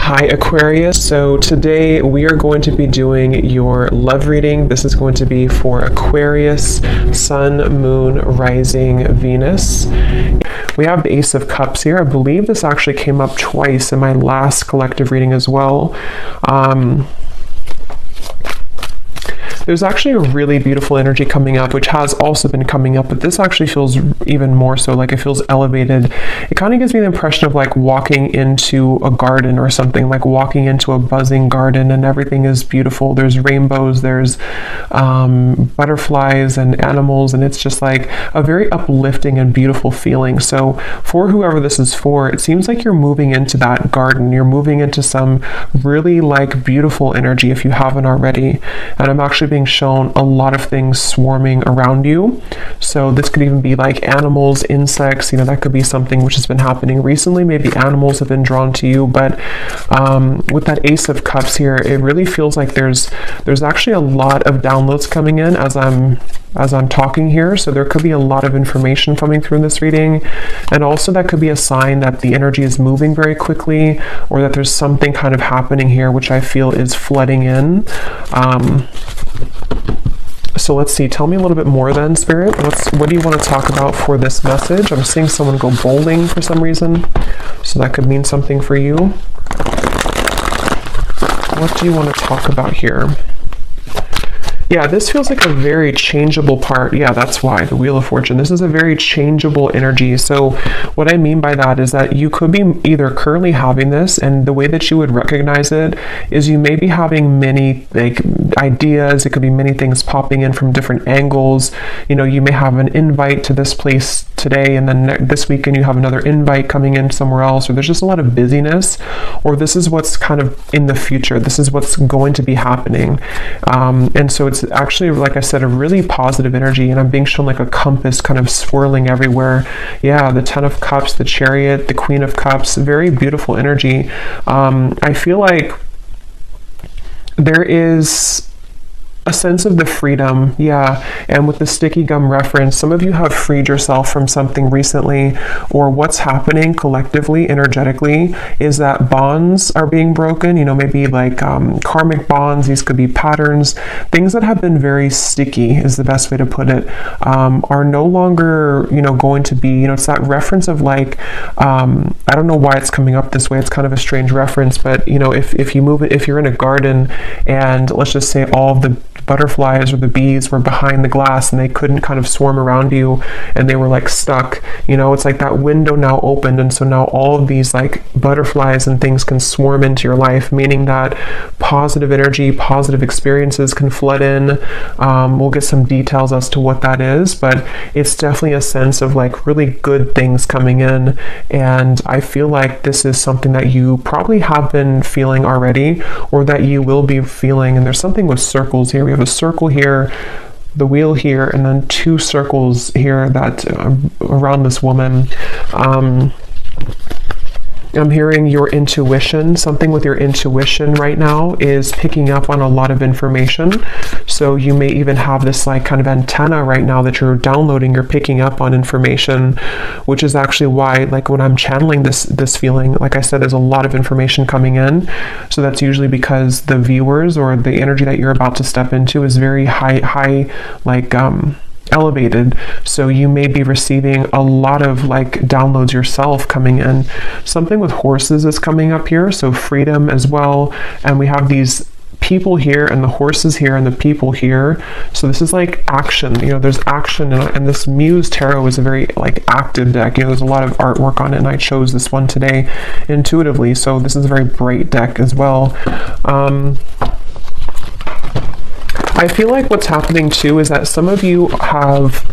Hi Aquarius, so today we are going to be doing your love reading. This is going to be for Aquarius, Sun, Moon, Rising, Venus. We have the Ace of Cups here. I believe this actually came up twice in my last collective reading as well. There's actually a really beautiful energy coming up, which has also been coming up, but this actually feels even more so, like it feels elevated. It kind of gives me the impression of like walking into a garden or something, like walking into a buzzing garden and everything is beautiful. There's rainbows, there's butterflies and animals, and it's just like a very uplifting and beautiful feeling. So for whoever this is for, it seems like you're moving into that garden. You're moving into some really like beautiful energy if you haven't already. And I'm actually being shown a lot of things swarming around you. So this could even be like animals, insects, that could be something which has been happening recently. Maybe animals have been drawn to you, but with that Ace of Cups here, it really feels like there's actually a lot of downloads coming in as I'm talking here. So there could be a lot of information coming through in this reading. And also that could be a sign that the energy is moving very quickly, or that there's something kind of happening here, which I feel is flooding in. So let's see, tell me a little bit more then, Spirit. What do you want to talk about for this message? I'm seeing someone go bowling for some reason, so that could mean something for you. What do you want to talk about here? Yeah, this feels like a very changeable part. Yeah, that's why, the Wheel of Fortune. This is a very changeable energy. So what I mean by that is that you could be either currently having this, and the way that you would recognize it is you may be having many like ideas. It could be many things popping in from different angles. You may have an invite to this place today, and then this weekend you have another invite coming in somewhere else, or there's just a lot of busyness, or this is what's kind of in the future. This is what's going to be happening. And so it's actually, like I said, a really positive energy, and I'm being shown like a compass kind of swirling everywhere. Yeah, the Ten of Cups, the Chariot, the Queen of Cups, very beautiful energy. I feel like there is a sense of the freedom, yeah. And with the sticky gum reference, some of you have freed yourself from something recently, or what's happening collectively, energetically, is that bonds are being broken, maybe like karmic bonds. These could be patterns, things that have been very sticky is the best way to put it, are no longer, going to be, it's that reference of like, I don't know why it's coming up this way. It's kind of a strange reference, but if you move it, if you're in a garden and let's just say all of the butterflies or the bees were behind the glass and they couldn't kind of swarm around you and they were like stuck, it's like that window now opened, and so now all of these like butterflies and things can swarm into your life, meaning that positive energy, positive experiences can flood in. We'll get some details as to what that is, but it's definitely a sense of like really good things coming in. And I feel like this is something that you probably have been feeling already, or that you will be feeling. And there's something with circles here. We have a circle here, the wheel here, and then two circles here that around this woman. I'm hearing your intuition. Something with your intuition right now is picking up on a lot of information. So you may even have this like kind of antenna right now that you're downloading, you're picking up on information, which is actually why, like when I'm channeling this feeling, like I said, there's a lot of information coming in. So that's usually because the viewers or the energy that you're about to step into is very high, like elevated. So you may be receiving a lot of like downloads yourself coming in. Something with horses is coming up here, so freedom as well. And we have these people here and the horses here and the people here. So this is like action, there's action, and this Muse Tarot is a very like active deck. There's a lot of artwork on it, and I chose this one today intuitively. So this is a very bright deck as well. I feel like what's happening too is that some of you have,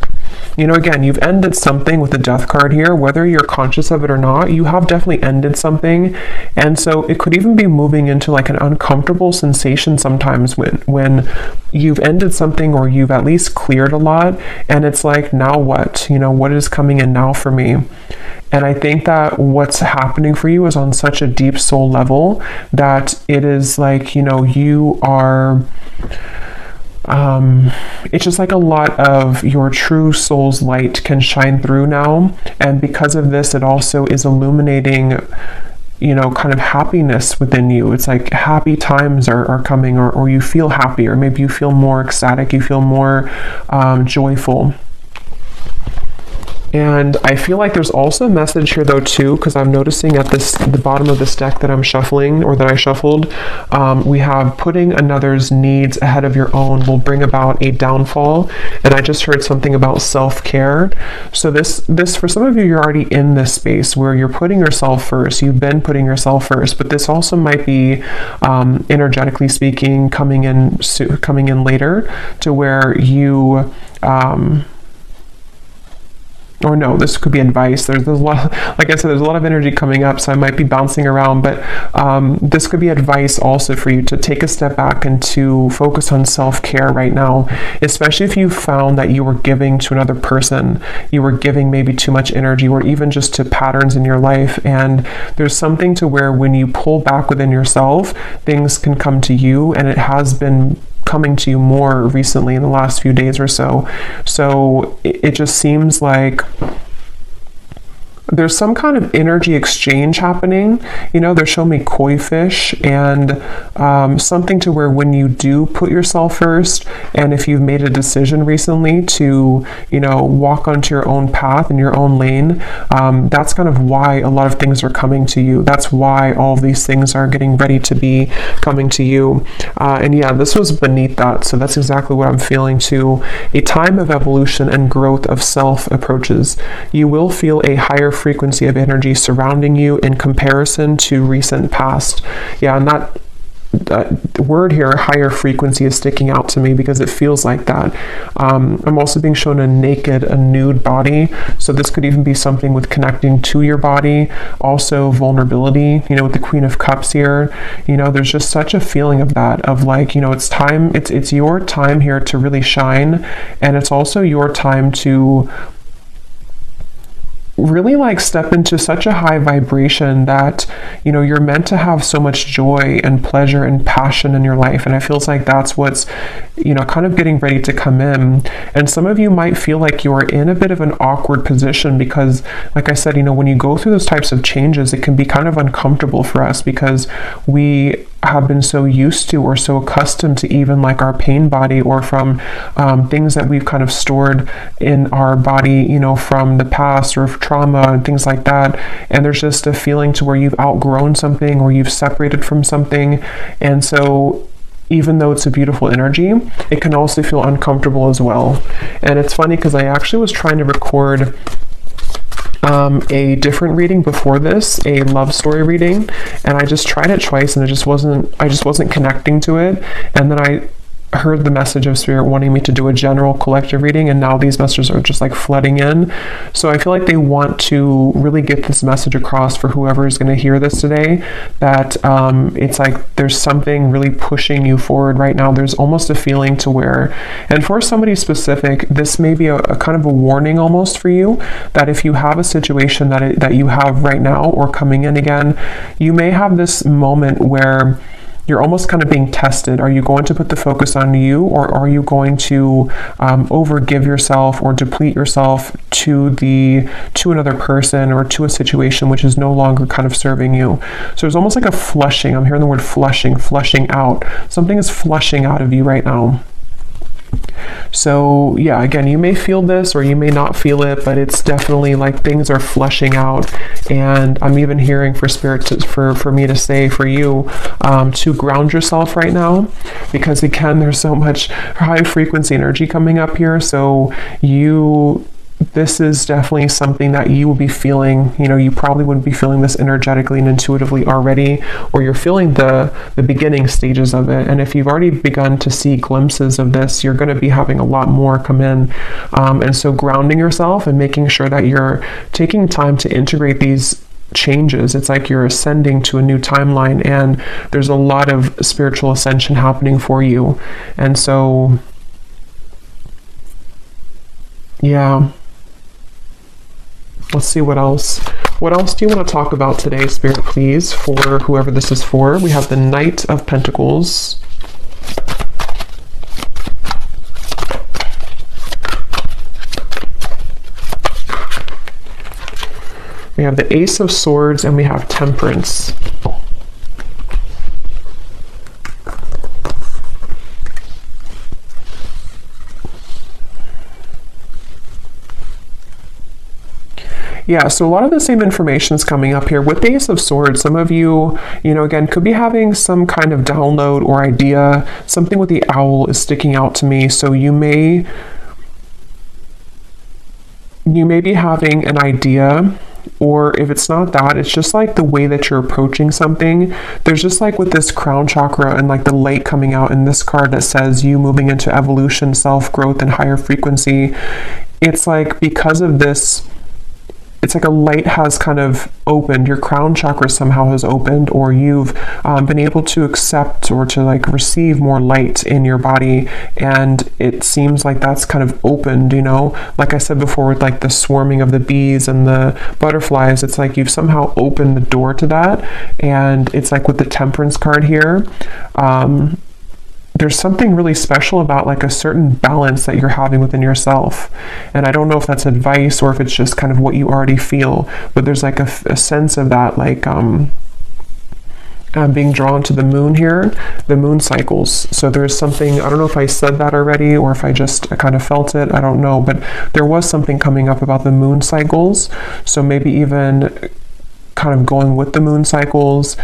again, you've ended something with the Death card here, whether you're conscious of it or not. You have definitely ended something. And so it could even be moving into like an uncomfortable sensation sometimes when you've ended something, or you've at least cleared a lot, and it's like, now what? What is coming in now for me? And I think that what's happening for you is on such a deep soul level that it is like, you are it's just like a lot of your true soul's light can shine through now. And because of this, it also is illuminating kind of happiness within you. It's like happy times are coming, or you feel happy, or maybe you feel more ecstatic, you feel more joyful. And I feel like there's also a message here though too, because I'm noticing at the bottom of this deck that I'm shuffling, or that I shuffled, we have putting another's needs ahead of your own will bring about a downfall. And I just heard something about self-care. So this for some of you, you're already in this space where you're putting yourself first. You've been putting yourself first, but this also might be energetically speaking coming in later, to where you or no, this could be advice. There's a lot, like I said, there's a lot of energy coming up, so I might be bouncing around, but this could be advice also for you to take a step back and to focus on self-care right now, especially if you found that you were giving to another person, you were giving maybe too much energy, or even just to patterns in your life, and there's something to where when you pull back within yourself, things can come to you, and it has been coming to you more recently in the last few days or so. So it just seems like there's some kind of energy exchange happening. They're showing me koi fish, and something to where when you do put yourself first, and if you've made a decision recently to, walk onto your own path in your own lane, that's kind of why a lot of things are coming to you. That's why all of these things are getting ready to be coming to you. And yeah, this was beneath that. So that's exactly what I'm feeling too. A time of evolution and growth of self approaches. You will feel a higher frequency of energy surrounding you in comparison to recent past. Yeah, and that word here, higher frequency, is sticking out to me because it feels like that. I'm also being shown a nude body. So this could even be something with connecting to your body. Also vulnerability, with the Queen of Cups here. There's just such a feeling of that, of like, it's time, it's your time here to really shine. And it's also your time to really like step into such a high vibration that you're meant to have so much joy and pleasure and passion in your life. And it feels like that's what's kind of getting ready to come in. And some of you might feel like you're in a bit of an awkward position because, like I said, when you go through those types of changes, it can be kind of uncomfortable for us because we have been so used to or so accustomed to even like our pain body, or from things that we've kind of stored in our body, from the past, or trauma and things like that. And there's just a feeling to where you've outgrown something, or you've separated from something. And so even though it's a beautiful energy, it can also feel uncomfortable as well. And it's funny because I actually was trying to record a different reading before this, a love story reading, and I just tried it twice, and I just wasn't connecting to it. And then I heard the message of Spirit wanting me to do a general collective reading, and now these messages are just like flooding in. So I feel like they want to really get this message across for whoever is going to hear this today, that it's like there's something really pushing you forward right now. There's almost a feeling to where, and for somebody specific, this may be a kind of a warning almost for you, that if you have a situation that you have right now or coming in again, you may have this moment where you're almost kind of being tested. Are you going to put the focus on you, or are you going to overgive yourself or deplete yourself to another person or to a situation which is no longer kind of serving you? So there's almost like a flushing. I'm hearing the word flushing out. Something is flushing out of you right now. So yeah, again, you may feel this or you may not feel it, but it's definitely like things are flushing out. And I'm even hearing for Spirit for me to say for you to ground yourself right now, because again, there's so much high frequency energy coming up here. So this is definitely something that you will be feeling. You probably wouldn't be feeling this energetically and intuitively already, or you're feeling the beginning stages of it. And if you've already begun to see glimpses of this, you're going to be having a lot more come in. And so grounding yourself and making sure that you're taking time to integrate these changes. It's like you're ascending to a new timeline, and there's a lot of spiritual ascension happening for you. And so, yeah. Let's see what else. What else do you want to talk about today, Spirit, please, for whoever this is for? We have the Knight of Pentacles. We have the Ace of Swords and we have Temperance. Yeah, so a lot of the same information is coming up here. With the Ace of Swords, some of you, again, could be having some kind of download or idea. Something with the owl is sticking out to me. So you may be having an idea, or if it's not that, it's just like the way that you're approaching something. There's just like with this crown chakra and like the light coming out in this card that says you moving into evolution, self-growth, and higher frequency. It's like because of this, it's like a light has kind of opened, your crown chakra somehow has opened, or you've been able to accept or to like receive more light in your body, and it seems like that's kind of opened, like I said before with like the swarming of the bees and the butterflies. It's like you've somehow opened the door to that, and it's like with the Temperance card here, there's something really special about like a certain balance that you're having within yourself. And I don't know if that's advice or if it's just kind of what you already feel, but there's like a sense of that, like being drawn to the moon here, the moon cycles. So there's something, I don't know if I said that already or if I just kind of felt it, I don't know, but there was something coming up about the moon cycles. So maybe even kind of going with the moon cycles,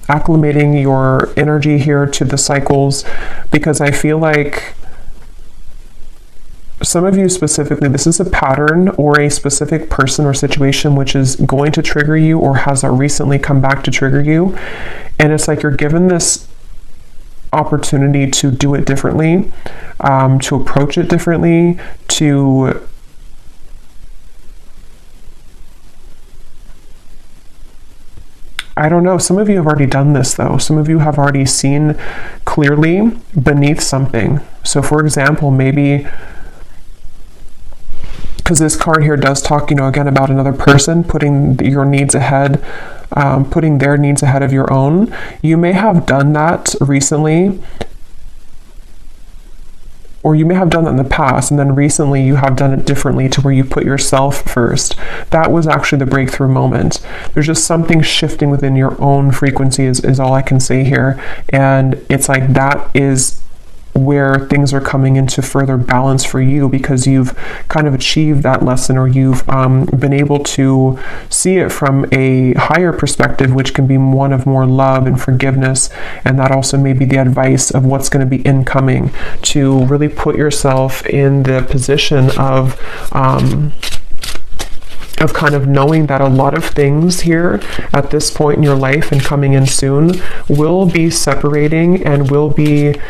acclimating your energy here to the cycles, because I feel like some of you specifically, this is a pattern or a specific person or situation which is going to trigger you or has recently come back to trigger you. And it's like you're given this opportunity to do it differently, to approach it differently, to I don't know. Some of you have already done this though. Some of you have already seen clearly beneath something. So for example, maybe, because this card here does talk, again about another person putting your needs ahead, putting their needs ahead of your own. You may have done that recently, or you may have done that in the past, and then recently you have done it differently to where you put yourself first. That was actually the breakthrough moment. There's just something shifting within your own frequency is all I can say here. And it's like that is where things are coming into further balance for you, because you've kind of achieved that lesson, or you've been able to see it from a higher perspective, which can be one of more love and forgiveness. And that also may be the advice of what's going to be incoming, to really put yourself in the position of kind of knowing that a lot of things here at this point in your life and coming in soon will be separating and will be,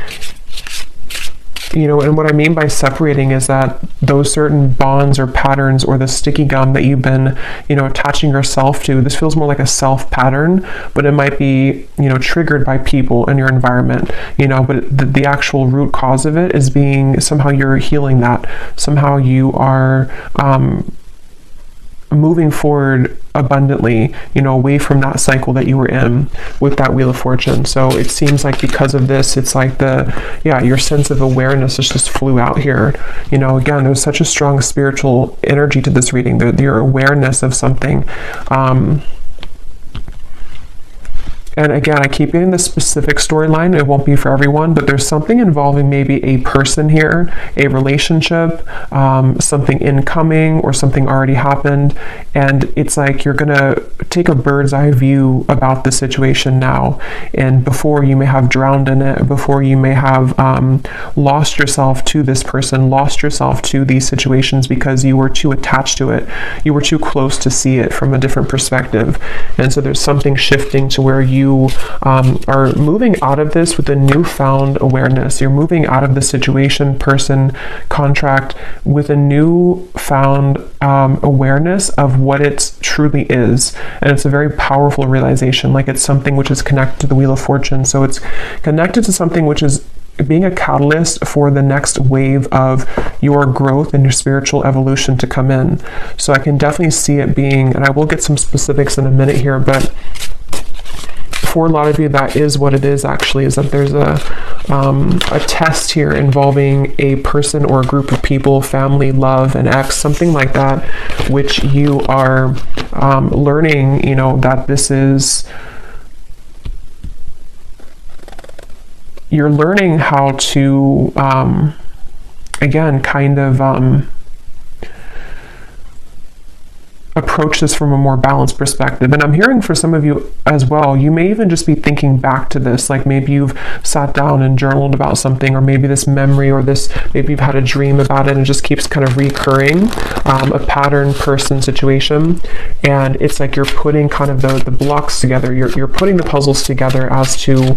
and what I mean by separating is that those certain bonds or patterns or the sticky gum that you've been, attaching yourself to, this feels more like a self pattern, but it might be, triggered by people in your environment, but the actual root cause of it is being, somehow you're healing that. Somehow you are, moving forward abundantly, away from that cycle that you were in with that Wheel of Fortune. So it seems like because of this, it's like your sense of awareness just flew out here. Again, there's such a strong spiritual energy to this reading, your awareness of something. And again, I keep getting the specific storyline. It won't be for everyone, but there's something involving maybe a person here, a relationship, something incoming, or something already happened. And it's like you're going to take a bird's eye view about the situation now. And before, you may have drowned in it, before you may have lost yourself to this person, lost yourself to these situations because you were too attached to it. You were too close to see it from a different perspective. And so there's something shifting to where you are moving out of this with a newfound awareness. You're moving out of the situation, person, contract with a newfound awareness of what it truly is. And it's a very powerful realization, like it's something which is connected to the Wheel of Fortune. So it's connected to something which is being a catalyst for the next wave of your growth and your spiritual evolution to come in. So I can definitely see it being, and I will get some specifics in a minute here, but for a lot of you, that is what it is actually, is that there's a test here involving a person or a group of people, family, love, an ex, something like that, which you are learning, that this is, you're learning how to, again, kind of approach this from a more balanced perspective. And I'm hearing for some of you as well, you may even just be thinking back to this, like maybe you've sat down and journaled about something, or maybe this memory, or this, maybe you've had a dream about it and it just keeps kind of recurring, a pattern, person, situation. And it's like you're putting kind of the blocks together, you're putting the puzzles together as to,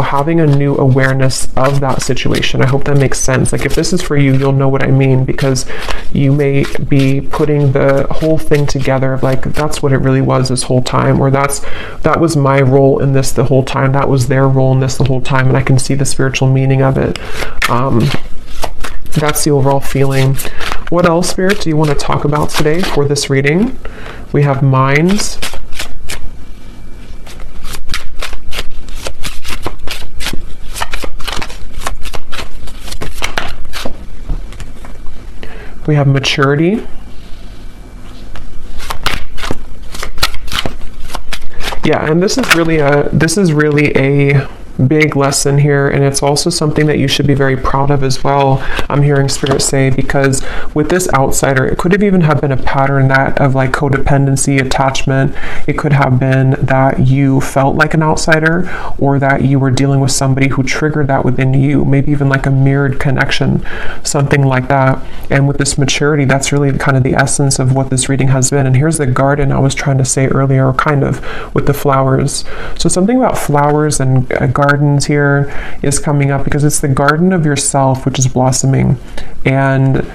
having a new awareness of that situation. I hope that makes sense. Like if this is for you, you'll know what I mean, because you may be putting the whole thing together of like, that's what it really was this whole time, or that was my role in this the whole time, that was their role in this the whole time, and I can see the spiritual meaning of it. That's the overall feeling. What else, Spirit, do you want to talk about today for this reading? We have minds. We have maturity. Yeah, and this is really a big lesson here, and it's also something that you should be very proud of as well, I'm hearing Spirit say, because with this outsider, it could have even have been a pattern that of like codependency, attachment. It could have been that you felt like an outsider, or that you were dealing with somebody who triggered that within you, maybe even like a mirrored connection, something like that. And with this maturity, that's really kind of the essence of what this reading has been. And here's the garden I was trying to say earlier, or kind of with the flowers. So something about flowers and gardens here is coming up, because it's the garden of yourself which is blossoming. And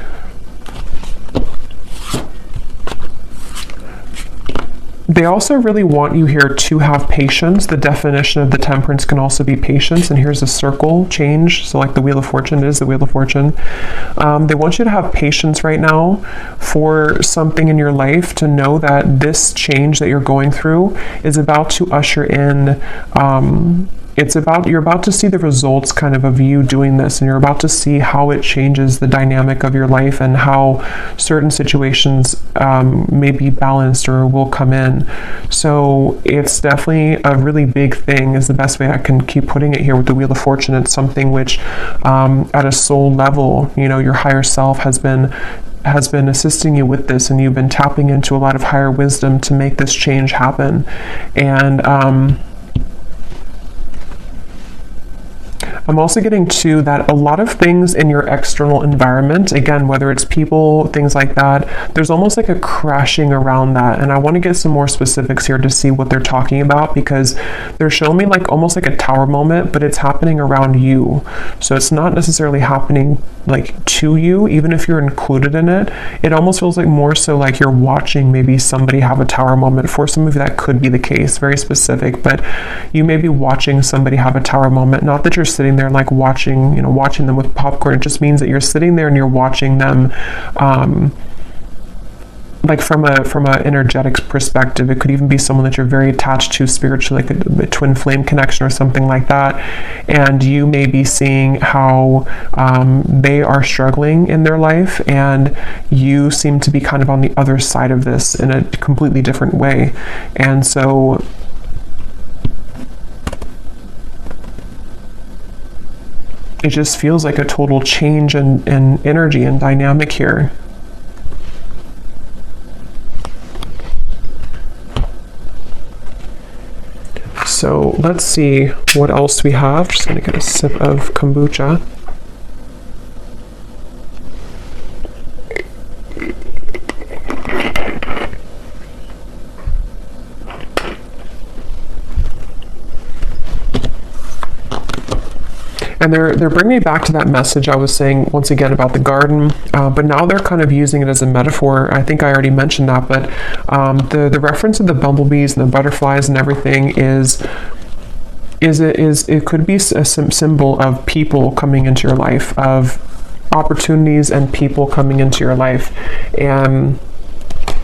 they also really want you here to have patience. The definition of the temperance can also be patience. And here's a circle change. So like the Wheel of Fortune, it is the Wheel of Fortune. They want you to have patience right now for something in your life, to know that this change that you're going through is about to usher in, you're about to see the results kind of you doing this, and you're about to see how it changes the dynamic of your life, and how certain situations may be balanced or will come in. So it's definitely a really big thing, is the best way I can keep putting it here with the Wheel of Fortune. It's something which at a soul level, your higher self has been assisting you with this, and you've been tapping into a lot of higher wisdom to make this change happen. And I'm also getting to that a lot of things in your external environment, again, whether it's people, things like that, there's almost like a crashing around that. And I want to get some more specifics here to see what they're talking about, because they're showing me like almost like a tower moment, but it's happening around you. So it's not necessarily happening like to you, even if you're included in it. It almost feels like more so like you're watching maybe somebody have a tower moment. For some of you, that could be the case, very specific, but you may be watching somebody have a tower moment. Not that you're sitting there like watching them with popcorn. It just means that you're sitting there and you're watching them, like from a energetic perspective. It could even be someone that you're very attached to spiritually, like a twin flame connection or something like that. And you may be seeing how they are struggling in their life, and you seem to be kind of on the other side of this in a completely different way. And so it just feels like a total change in energy and dynamic here. So let's see what else we have. Just gonna get a sip of kombucha. And they're bringing me back to that message I was saying once again about the garden, but now they're kind of using it as a metaphor. I think I already mentioned that, but the reference of the bumblebees and the butterflies and everything it could be a symbol of people coming into your life, of opportunities and people coming into your life. And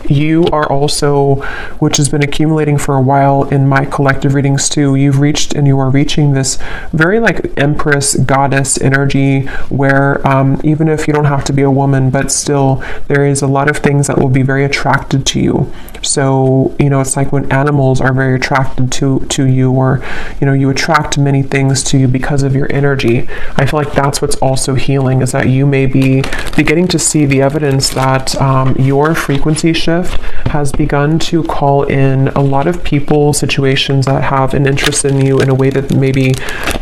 You are also, which has been accumulating for a while in my collective readings too, you've reached and you are reaching this very like empress goddess energy where even if you don't have to be a woman, but still there is a lot of things that will be very attracted to you. So, you know, it's like when animals are very attracted to you, or, you know, you attract many things to you because of your energy. I feel like that's what's also healing, is that you may be beginning to see the evidence that your frequency shift has begun to call in a lot of people, situations that have an interest in you in a way that maybe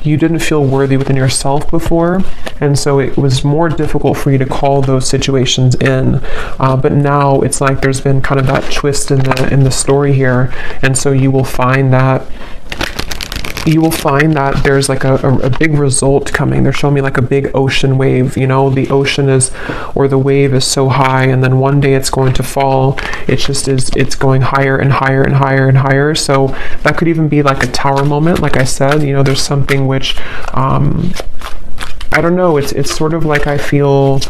you didn't feel worthy within yourself before, and so it was more difficult for you to call those situations in, but now it's like there's been kind of that twist in the story here, and so you will find that there's like a big result coming. They're showing me like a big ocean wave, you know, the ocean is, or the wave is so high, and then one day it's going to fall. It's going higher and higher and higher and higher. So that could even be like a tower moment. Like I said, you know, there's something which, I don't know, it's sort of like I feel,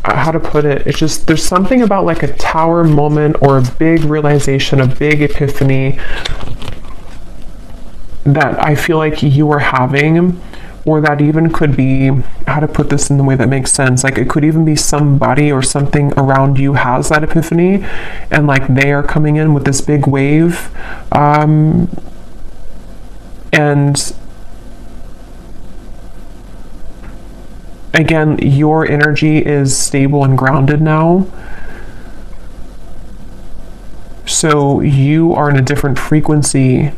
how to put it, it's just, there's something about like a tower moment or a big realization, a big epiphany that I feel like you are having, or that even could be, how to put this in the way that makes sense, like it could even be somebody or something around you has that epiphany, and like they are coming in with this big wave, and again, your energy is stable and grounded now. So you are in a different frequency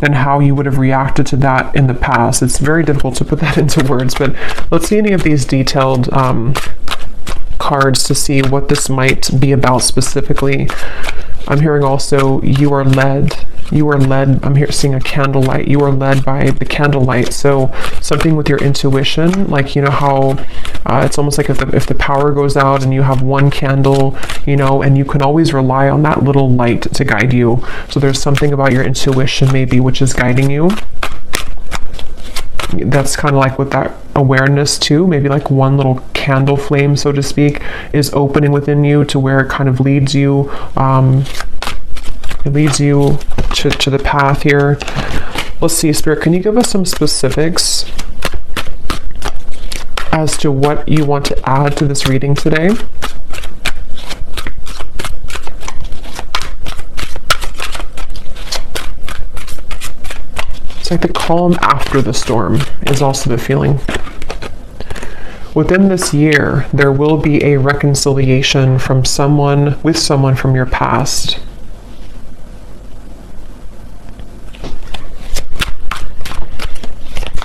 than how you would have reacted to that in the past. It's very difficult to put that into words, but let's see any of these detailed cards to see what this might be about specifically. I'm hearing also you are led. I'm here seeing a candlelight. You are led by the candlelight. So something with your intuition, like, you know how it's almost like if the power goes out and you have one candle, you know, and you can always rely on that little light to guide you. So there's something about your intuition maybe which is guiding you. That's kind of like with that awareness too, maybe like one little candle flame, so to speak, is opening within you to where it kind of leads you, to the path here. Let's see, Spirit, can you give us some specifics as to what you want to add to this reading today? It's like the calm after the storm is also the feeling. Within this year, there will be a reconciliation from someone from your past.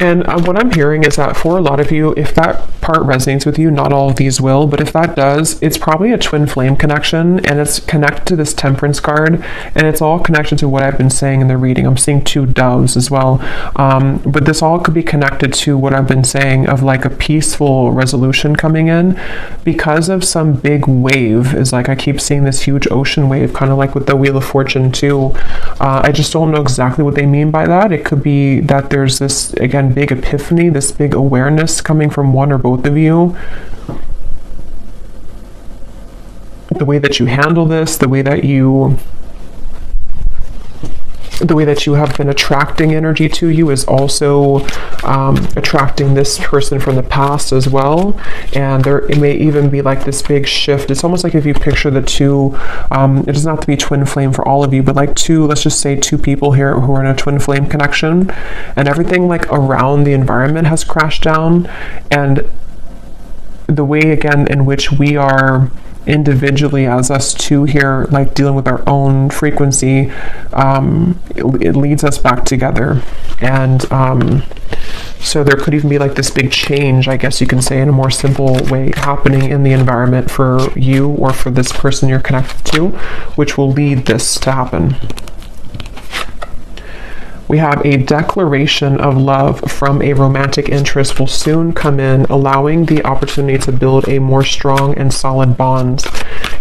And what I'm hearing is that for a lot of you, if that part resonates with you, not all of these will, but if that does, it's probably a twin flame connection, and it's connected to this temperance card, and it's all connected to what I've been saying in the reading. I'm seeing two doves as well, but this all could be connected to what I've been saying of like a peaceful resolution coming in because of some big wave. Is like I keep seeing this huge ocean wave, kind of like with the Wheel of Fortune too. I just don't know exactly what they mean by that. It could be that there's this, again, big epiphany, this big awareness coming from one or both of you. The way that you handle this, the way that you have been attracting energy to you is also attracting this person from the past as well. And it may even be like this big shift. It's almost like if you picture the two, it doesn't have to be twin flame for all of you, but like two, let's just say two people here who are in a twin flame connection, and everything like around the environment has crashed down. And the way, again, in which we are individually as us two here, like dealing with our own frequency, it leads us back together. And so there could even be like this big change, I guess you can say, in a more simple way, happening in the environment for you or for this person you're connected to, which will lead this to happen. We have a declaration of love from a romantic interest will soon come in, allowing the opportunity to build a more strong and solid bond.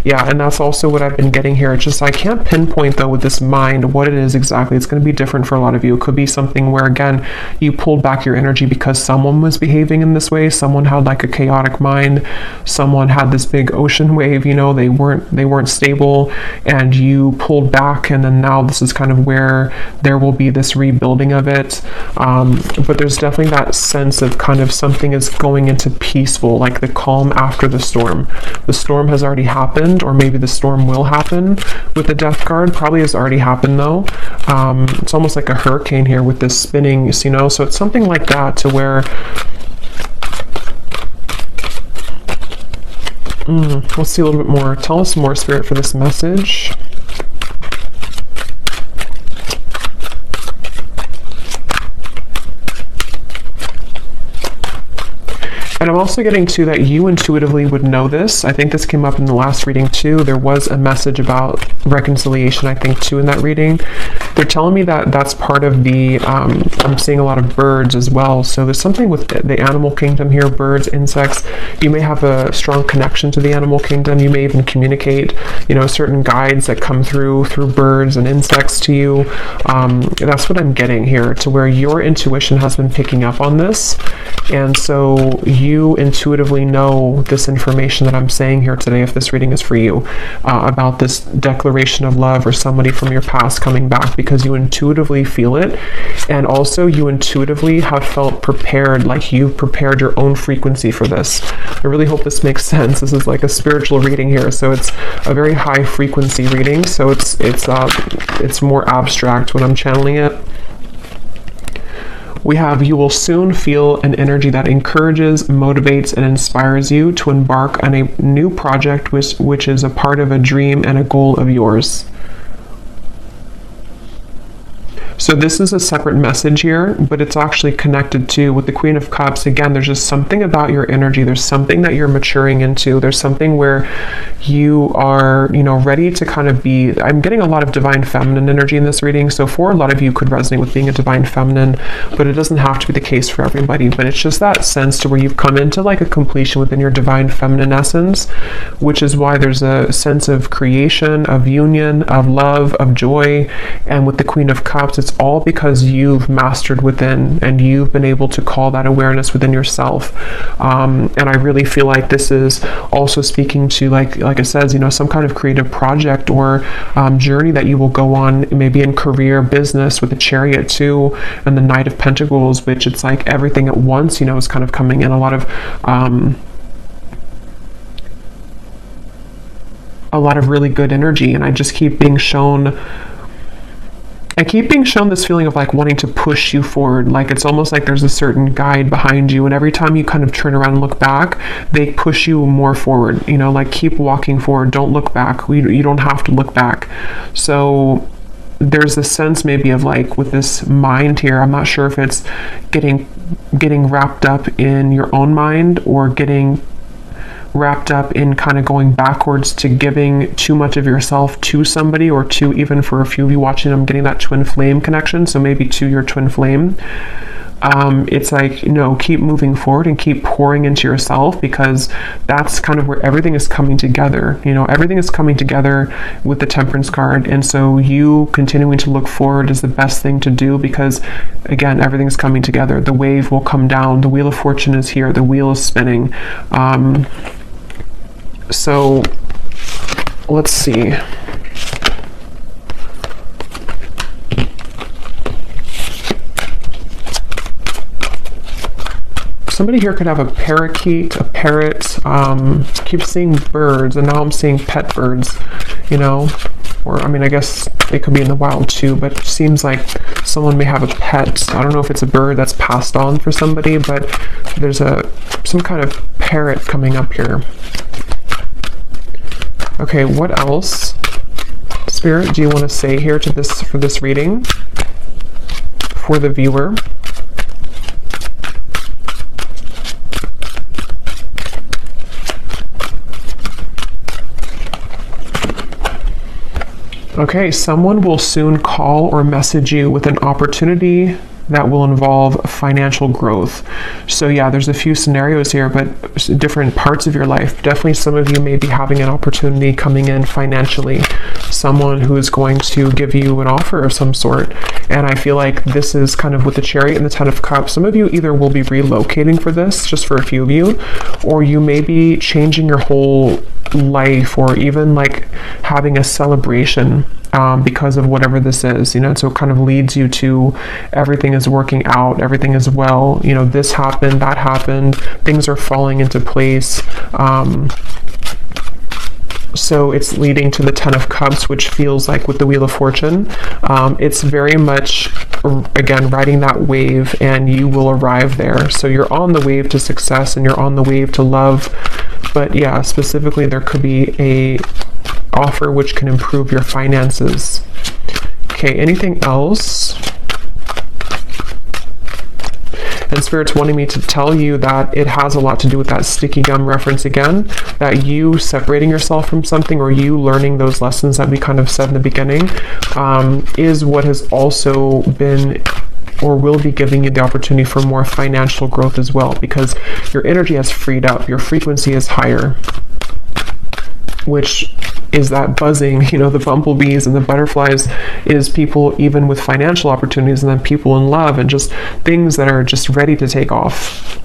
Yeah, and that's also what I've been getting here. It's just I can't pinpoint though with this mind what it is exactly. It's going to be different for a lot of you. It could be something where, again, you pulled back your energy because someone was behaving in this way. Someone had like a chaotic mind. Someone had this big ocean wave, you know, they weren't stable, and you pulled back, and then now this is kind of where there will be this rebuilding of it. But there's definitely that sense of kind of something is going into peaceful, like the calm after the storm. The storm has already happened, or maybe the storm will happen with the death card. Probably has already happened though. It's almost like a hurricane here with this spinning, you know, so it's something like that to where let's see a little bit more. Tell us more, Spirit, for this message. And I'm also getting to that you intuitively would know this. I think this came up in the last reading too. There was a message about reconciliation, I think, too, in that reading. They're telling me that that's part of the, I'm seeing a lot of birds as well. So there's something with the animal kingdom here, birds, insects. You may have a strong connection to the animal kingdom. You may even communicate, you know, certain guides that come through birds and insects to you. That's what I'm getting here, to where your intuition has been picking up on this. And so you intuitively know this information that I'm saying here today, if this reading is for you, about this declaration of love or somebody from your past coming back, because you intuitively feel it. And also you intuitively have felt prepared, like you've prepared your own frequency for this. I really hope this makes sense. This is like a spiritual reading here, so it's a very high frequency reading, so it's more abstract when I'm channeling it. We have, you will soon feel an energy that encourages, motivates, and inspires you to embark on a new project which is a part of a dream and a goal of yours. So this is a separate message here, but it's actually connected to with the Queen of Cups. Again, there's just something about your energy. There's something that you're maturing into. There's something where you are, you know, ready to kind of be, I'm getting a lot of divine feminine energy in this reading. So for a lot of you could resonate with being a divine feminine, but it doesn't have to be the case for everybody. But it's just that sense to where you've come into like a completion within your divine feminine essence, which is why there's a sense of creation, of union, of love, of joy. And with the Queen of Cups, it's all because you've mastered within and you've been able to call that awareness within yourself. And I really feel like this is also speaking to, like it says, you know, some kind of creative project or journey that you will go on, maybe in career, business, with the Chariot too, and the Knight of Pentacles, which it's like everything at once, you know, is kind of coming in. A lot of really good energy, and I just keep being shown this feeling of like wanting to push you forward. Like it's almost like there's a certain guide behind you, and every time you kind of turn around and look back, they push you more forward, you know, like keep walking forward, don't look back. You don't have to look back. So there's a sense maybe of like with this mind here, I'm not sure if it's getting wrapped up in your own mind or getting wrapped up in kind of going backwards to giving too much of yourself to somebody, or to, even for a few of you watching, I'm getting that twin flame connection, so maybe to your twin flame. It's like, you know, keep moving forward and keep pouring into yourself, because that's kind of where everything is coming together. You know, everything is coming together with the Temperance card, and so you continuing to look forward is the best thing to do, because again, everything's coming together. The wave will come down, the Wheel of Fortune is here, the wheel is spinning. So let's see. Somebody here could have a parakeet, a parrot. Keep seeing birds, and now I'm seeing pet birds, you know, or I mean, I guess they could be in the wild too, but it seems like someone may have a pet. I don't know if it's a bird that's passed on for somebody, but there's some kind of parrot coming up here. Okay, what else, Spirit, do you want to say here to this, for this reading, for the viewer? Okay, someone will soon call or message you with an opportunity that will involve financial growth. So yeah, there's a few scenarios here, but different parts of your life. Definitely some of you may be having an opportunity coming in financially, someone who is going to give you an offer of some sort. And I feel like this is kind of with the Chariot and the Ten of Cups. Some of you either will be relocating for this, just for a few of you, or you may be changing your whole life, or even like having a celebration because of whatever this is, so it kind of leads you to everything is working out, everything is well, this happened, that happened, things are falling into place. So it's leading to the Ten of Cups, which feels like with the Wheel of Fortune, it's very much, again, riding that wave, and you will arrive there. So you're on the wave to success, and you're on the wave to love. But yeah, specifically, there could be a offer which can improve your finances. Okay, anything else? And Spirit's wanting me to tell you that it has a lot to do with that sticky gum reference again, that you separating yourself from something, or you learning those lessons that we kind of said in the beginning, is what has also been or will be giving you the opportunity for more financial growth as well, because your energy has freed up, your frequency is higher, which is that buzzing, the bumblebees and the butterflies, is people even with financial opportunities, and then people in love, and just things that are just ready to take off.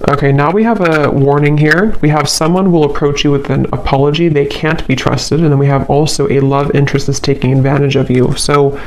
Okay, now we have a warning here. We have someone will approach you with an apology. They can't be trusted. And then we have also a love interest is taking advantage of you. So,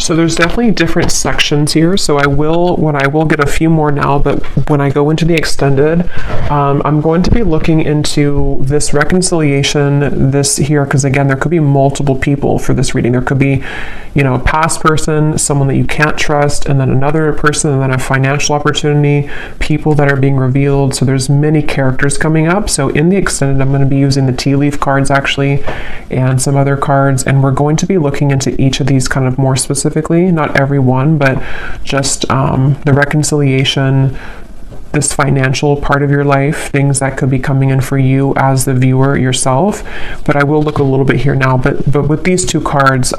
So there's definitely different sections here. So I will get a few more now, but when I go into the extended, I'm going to be looking into this reconciliation, this here, because again, there could be multiple people for this reading. There could be, a past person, someone that you can't trust, and then another person, and then a financial opportunity, people that are being revealed. So there's many characters coming up. So in the extended, I'm going to be using the tea leaf cards actually, and some other cards, and we're going to be looking into each of these kind of more specifically, not every one, but just the reconciliation, this financial part of your life, things that could be coming in for you as the viewer yourself. But I will look a little bit here now, but with these two cards,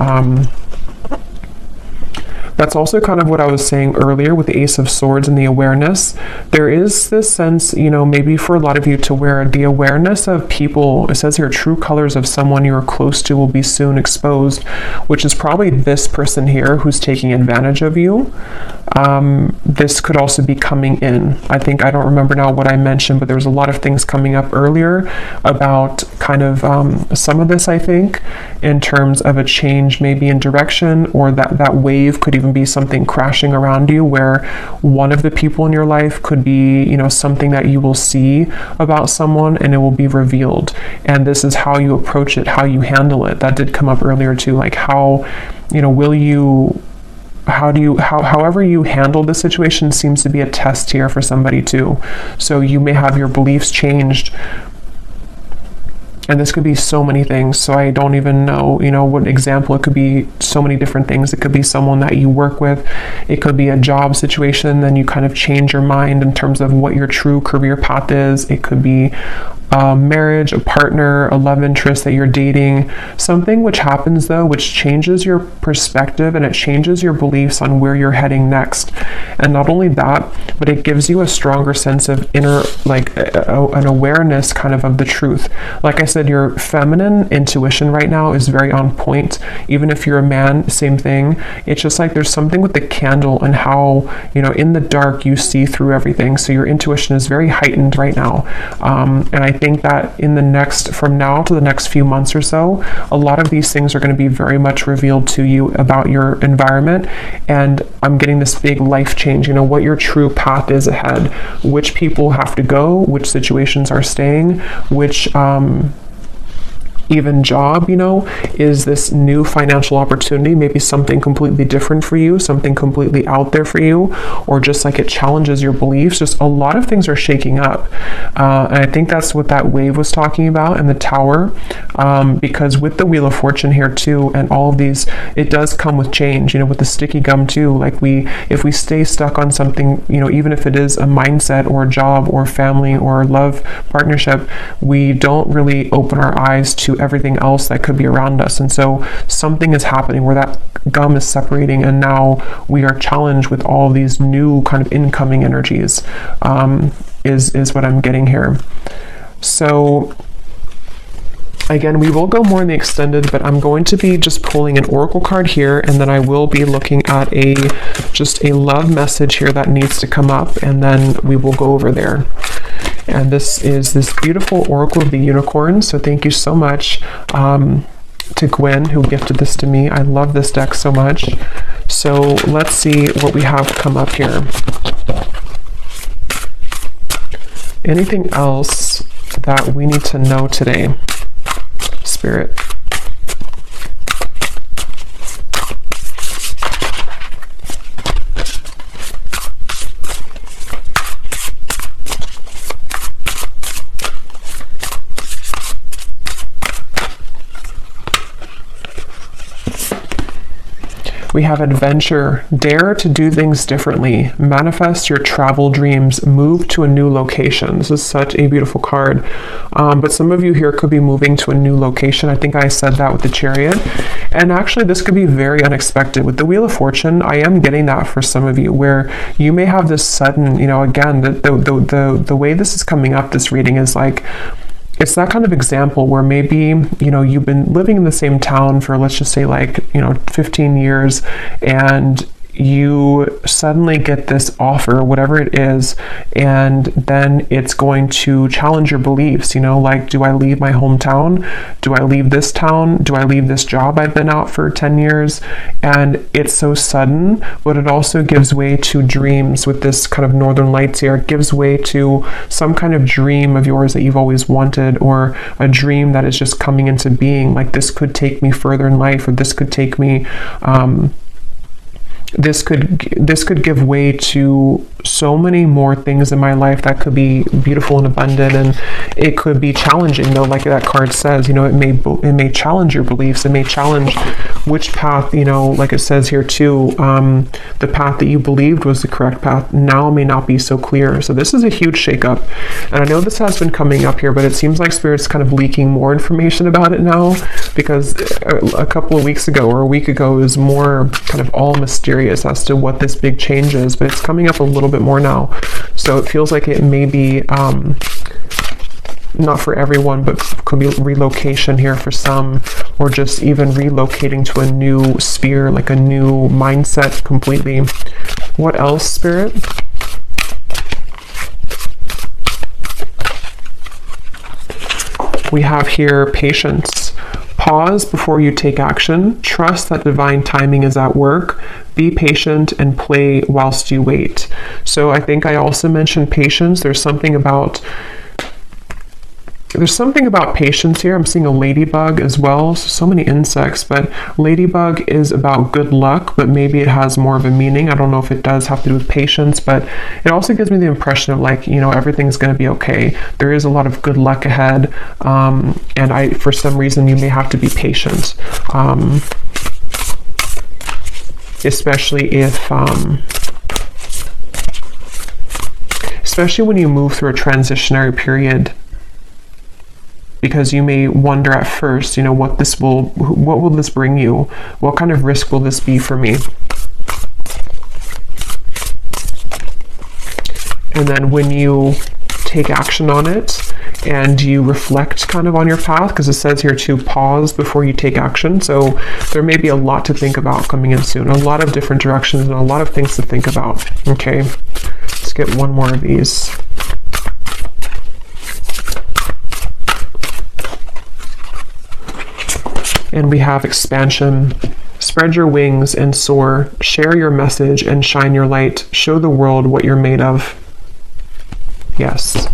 that's also kind of what I was saying earlier with the Ace of Swords and the awareness. There is this sense, maybe for a lot of you, to where the awareness of people, it says here, true colors of someone you are close to will be soon exposed, which is probably this person here who's taking advantage of you. This could also be coming in. I don't remember now what I mentioned, but there was a lot of things coming up earlier about kind of some of this, I think, in terms of a change maybe in direction, or that wave could even be something crashing around you, where one of the people in your life could be, something that you will see about someone and it will be revealed. And this is how you approach it, how you handle it. That did come up earlier too, like how, however you handle the situation seems to be a test here for somebody too. So you may have your beliefs changed, and this could be so many things. So I don't even know, what example. It could be so many different things. It could be someone that you work with. It could be a job situation. Then you kind of change your mind in terms of what your true career path is. It could be marriage, a partner, a love interest that you're dating, something which happens though, which changes your perspective, and it changes your beliefs on where you're heading next. And not only that, but it gives you a stronger sense of inner, like an awareness kind of the truth. Like I said, your feminine intuition right now is very on point. Even if you're a man, same thing. It's just like there's something with the candle and how, in the dark you see through everything. So your intuition is very heightened right now. And I think that from now to the next few months or so, a lot of these things are going to be very much revealed to you about your environment. And I'm getting this big life change, what your true path is ahead, which people have to go, which situations are staying, which even job, you know, is this new financial opportunity, maybe something completely different for you, something completely out there for you, or just like it challenges your beliefs. Just a lot of things are shaking up. And I think that's what that wave was talking about in the Tower, because with the Wheel of Fortune here too, and all of these, it does come with change, you know, with the sticky gum too. Like if we stay stuck on something, you know, even if it is a mindset or a job or family or love partnership, we don't really open our eyes to everything else that could be around us. And so something is happening where that gum is separating, and now we are challenged with all of these new kind of incoming energies, is what I'm getting here. So again, we will go more in the extended, but I'm going to be just pulling an oracle card here, and then I will be looking at just a love message here that needs to come up, and then we will go over there. And this is this beautiful Oracle of the Unicorn. So thank you so much to Gwen, who gifted this to me. I love this deck so much. So let's see what we have come up here. Anything else that we need to know today, Spirit? We have adventure. Dare to do things differently. Manifest your travel dreams. Move to a new location. This is such a beautiful card. But some of you here could be moving to a new location. I think I said that with the Chariot. And actually, this could be very unexpected. With the Wheel of Fortune, I am getting that for some of you, where you may have this sudden, you know, again, the way this is coming up, this reading is like, it's that kind of example where maybe, you know, you've been living in the same town for, let's just say, like, you know, 15 years, and you suddenly get this offer, whatever it is, and then it's going to challenge your beliefs, you know, like, do I leave my hometown? Do I leave this town? Do I leave this job I've been out for 10 years? And it's so sudden, but it also gives way to dreams with this kind of Northern Lights here. It gives way to some kind of dream of yours that you've always wanted, or a dream that is just coming into being. Like, this could take me further in life, or this could take me, this could give way to so many more things in my life that could be beautiful and abundant, and it could be challenging, though, like that card says, you know, it may challenge your beliefs, it may challenge which path, you know, like it says here too, the path that you believed was the correct path now may not be so clear. So this is a huge shakeup, and I know this has been coming up here, but it seems like Spirit's kind of leaking more information about it now, because a couple of weeks ago or a week ago is more kind of all mysterious as to what this big change is, but it's coming up a little bit more now. So it feels like it may be not for everyone, but could be relocation here for some, or just even relocating to a new sphere, like a new mindset completely. What else, Spirit? We have here patience. Pause before you take action. Trust that divine timing is at work. Be patient and play whilst you wait. So I think I also mentioned patience. There's something about patience here. I'm seeing a ladybug as well. So many insects, but ladybug is about good luck, but maybe it has more of a meaning. I don't know if it does have to do with patience, but it also gives me the impression of, like, you know, everything's going to be okay. There is a lot of good luck ahead, and for some reason, you may have to be patient, especially when you move through a transitionary period, because you may wonder at first, you know, what will this bring you? What kind of risk will this be for me? And then when you take action on it and you reflect kind of on your path, because it says here to pause before you take action. So there may be a lot to think about coming in soon, a lot of different directions and a lot of things to think about. Okay, let's get one more of these. And we have expansion. Spread your wings and soar. Share your message and shine your light. Show the world what you're made of. Yes.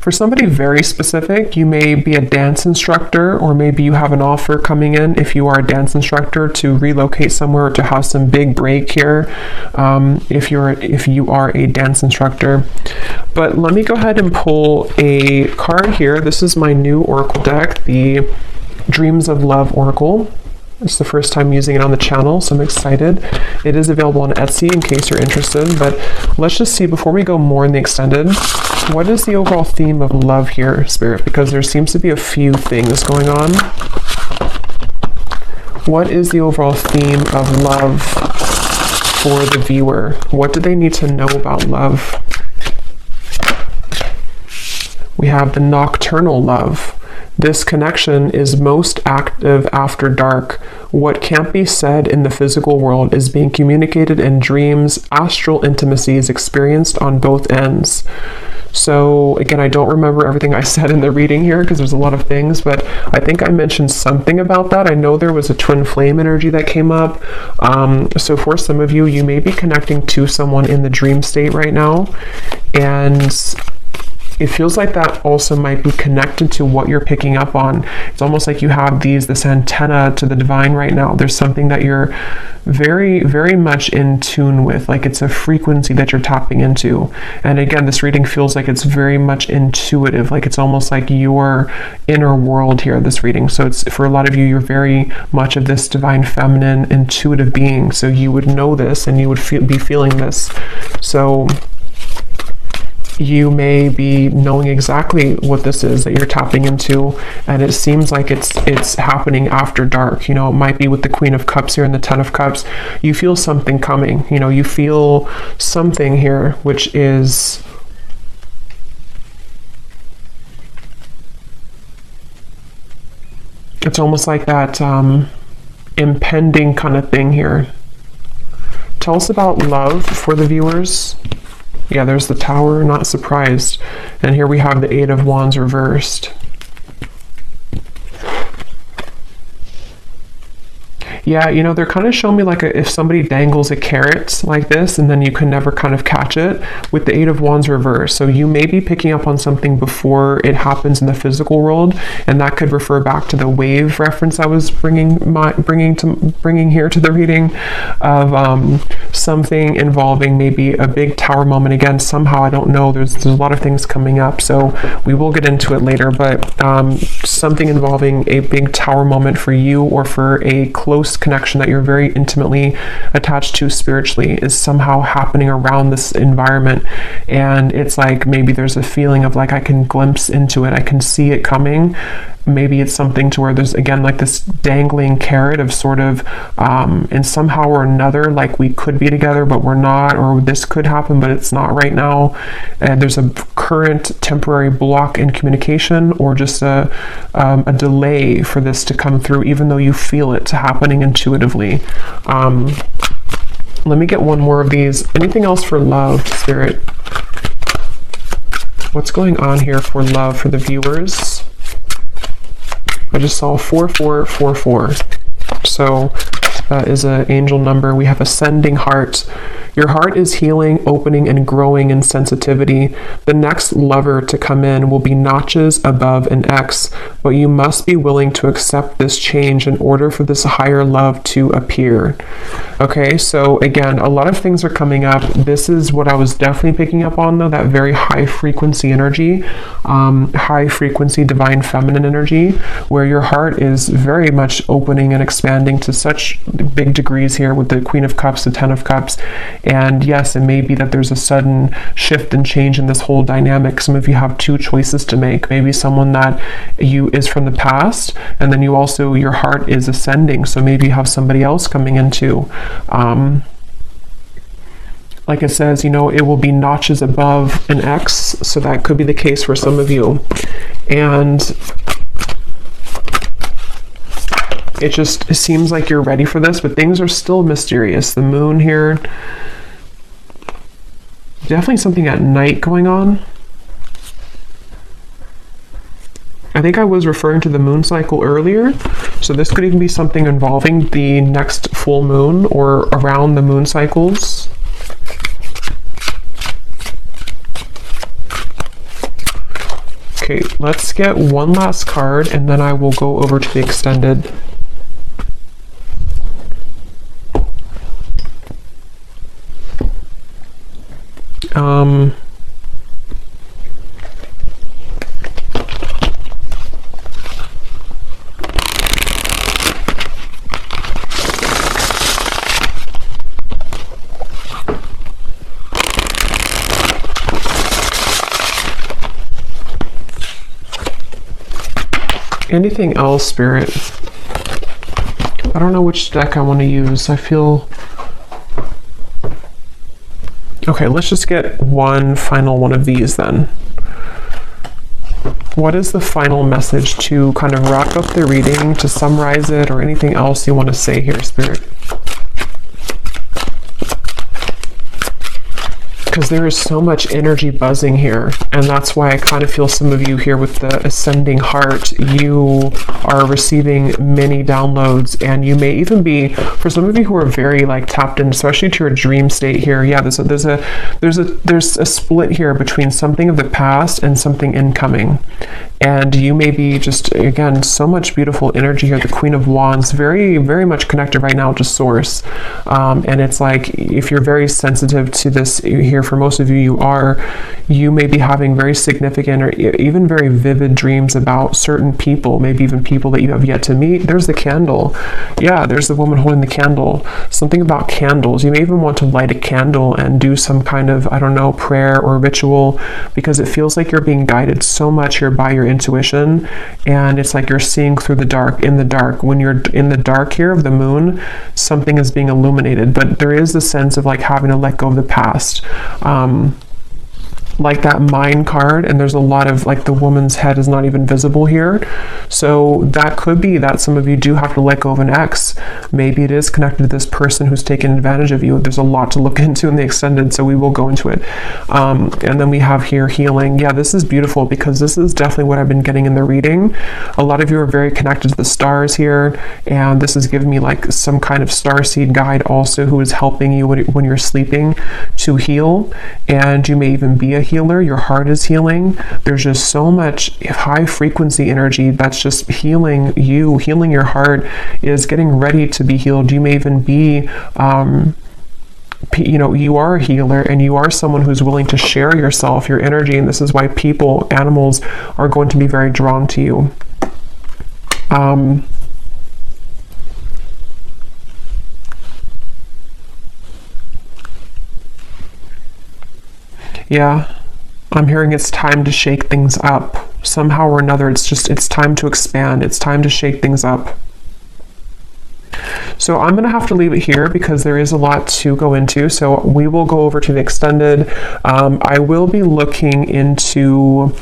For somebody very specific, you may be a dance instructor, or maybe you have an offer coming in if you are a dance instructor to relocate somewhere, to have some big break here, if you are a dance instructor. But let me go ahead and pull a card here. This is my new oracle deck, the Dreams of Love Oracle. It's the first time using it on the channel, so I'm excited. It is available on Etsy in case you're interested, but let's just see, before we go more in the extended, what is the overall theme of love here, Spirit? Because there seems to be a few things going on. What is the overall theme of love for the viewer? What do they need to know about love? We have the nocturnal love. This connection is most active after dark. What can't be said in the physical world is being communicated in dreams. Astral intimacy is experienced on both ends. So again, I don't remember everything I said in the reading here because there's a lot of things, but I think I mentioned something about that. I know there was a twin flame energy that came up. So for some of you, you may be connecting to someone in the dream state right now, and it feels like that also might be connected to what you're picking up on. It's almost like you have this antenna to the divine right now. There's something that you're very, very much in tune with, like it's a frequency that you're tapping into. And again, this reading feels like it's very much intuitive, like it's almost like your inner world here, this reading. So it's, for a lot of you, you're very much of this divine feminine intuitive being. So you would know this and you would be feeling this. So you may be knowing exactly what this is that you're tapping into, and it seems like it's happening after dark. You know, it might be with the Queen of Cups here and the Ten of Cups. You feel something coming. You know, you feel something here, which is it's almost like that impending kind of thing here. Tell us about love for the viewers. Yeah, there's the Tower, not surprised. And here we have the Eight of Wands reversed. Yeah, you know, they're kind of showing me like if somebody dangles a carrot like this and then you can never kind of catch it with the Eight of Wands reversed. So you may be picking up on something before it happens in the physical world, and that could refer back to the wave reference I was bringing here to the reading of something involving maybe a big tower moment. Again, somehow, I don't know, there's a lot of things coming up, so we will get into it later, but something involving a big tower moment for you, or for a close connection that you're very intimately attached to spiritually, is somehow happening around this environment. And it's like maybe there's a feeling of like I can glimpse into it, I can see it coming. Maybe it's something to where there's, again, like this dangling carrot of sort of and somehow or another, like we could be together but we're not, or this could happen but it's not right now, and there's a current temporary block in communication, or just a delay for this to come through, even though you feel it happening intuitively. Let me get one more of these. Anything else for love, Spirit? What's going on here for love for the viewers? I just saw 4444. So that is an angel number. We have ascending heart. Your heart is healing, opening, and growing in sensitivity. The next lover to come in will be notches above an X, but you must be willing to accept this change in order for this higher love to appear. Okay, so again, a lot of things are coming up. This is what I was definitely picking up on, though, that very high frequency energy, high frequency divine feminine energy, where your heart is very much opening and expanding to such big degrees here with the Queen of Cups, the Ten of Cups. And yes, it may be that there's a sudden shift and change in this whole dynamic. Some of you have two choices to make. Maybe someone that you is from the past, and then you also, your heart is ascending. So maybe you have somebody else coming into. Like it says, you know, it will be notches above an X. So that could be the case for some of you. And it just seems like you're ready for this, but things are still mysterious. The moon here, definitely something at night going on. I think I was referring to the moon cycle earlier, so this could even be something involving the next full moon or around the moon cycles. Okay, let's get one last card and then I will go over to the extended. Anything else, Spirit? I don't know which deck I want to use. I feel... Okay, let's just get one final one of these then. What is the final message to kind of wrap up the reading, to summarize it, or anything else you want to say here, Spirit? Because there is so much energy buzzing here, and that's why I kind of feel some of you here with the ascending heart, you are receiving many downloads, and you may even be, for some of you who are very like tapped in, especially to your dream state here. Yeah, there's a split here between something of the past and something incoming, and you may be just, again, so much beautiful energy here. The Queen of Wands, very, very much connected right now to Source, and it's like, if you're very sensitive to this here, for most of you, you may be having very significant or even very vivid dreams about certain people, maybe even people that you have yet to meet. There's the candle. Yeah, there's the woman holding the candle. Something about candles. You may even want to light a candle and do some kind of, I don't know, prayer or ritual, because it feels like you're being guided so much here by your intuition, and it's like you're seeing through the dark, in the dark. When you're in the dark here of the moon, something is being illuminated, but there is a sense of like having to let go of the past. Like that mind card, and there's a lot of like the woman's head is not even visible here, so that could be that some of you do have to let go of an ex. Maybe it is connected to this person who's taken advantage of you. There's a lot to look into in the extended, so we will go into it. And then we have here healing. Yeah, this is beautiful, because this is definitely what I've been getting in the reading. A lot of you are very connected to the stars here, and this is giving me like some kind of starseed guide also, who is helping you when you're sleeping to heal, and you may even be a healer. Your heart is healing. There's just so much high frequency energy that's just healing you. Healing your heart is getting ready to be healed. You may even be you know, you are a healer, and you are someone who's willing to share yourself, your energy, and this is why people, animals, are going to be very drawn to you. Yeah, I'm hearing it's time to shake things up. Somehow or another, it's time to expand. It's time to shake things up. So I'm going to have to leave it here, because there is a lot to go into. So we will go over to the extended. I will be looking into...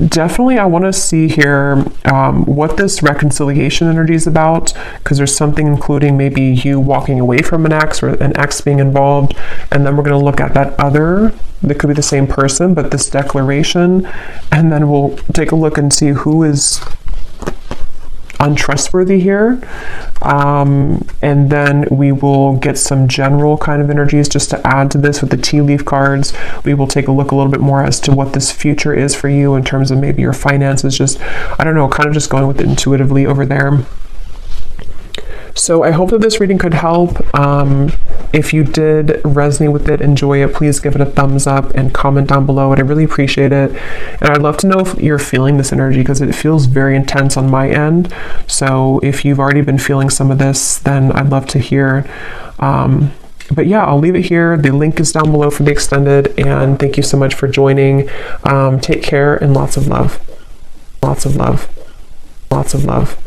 Definitely, I want to see here what this reconciliation energy is about, because there's something including maybe you walking away from an ex, or an ex being involved, and then we're going to look at that other, that could be the same person, but this declaration, and then we'll take a look and see who is untrustworthy here, and then we will get some general kind of energies just to add to this with the tea leaf cards. We will take a look a little bit more as to what this future is for you in terms of maybe your finances, just, I don't know, kind of just going with it intuitively over there. So I hope that this reading could help. If you did resonate with it, enjoy it, please give it a thumbs up and comment down below. I'd really appreciate it. And I'd love to know if you're feeling this energy, because it feels very intense on my end. So if you've already been feeling some of this, then I'd love to hear. But yeah, I'll leave it here. The link is down below for the extended, and thank you so much for joining. Take care, and lots of love. Lots of love. Lots of love.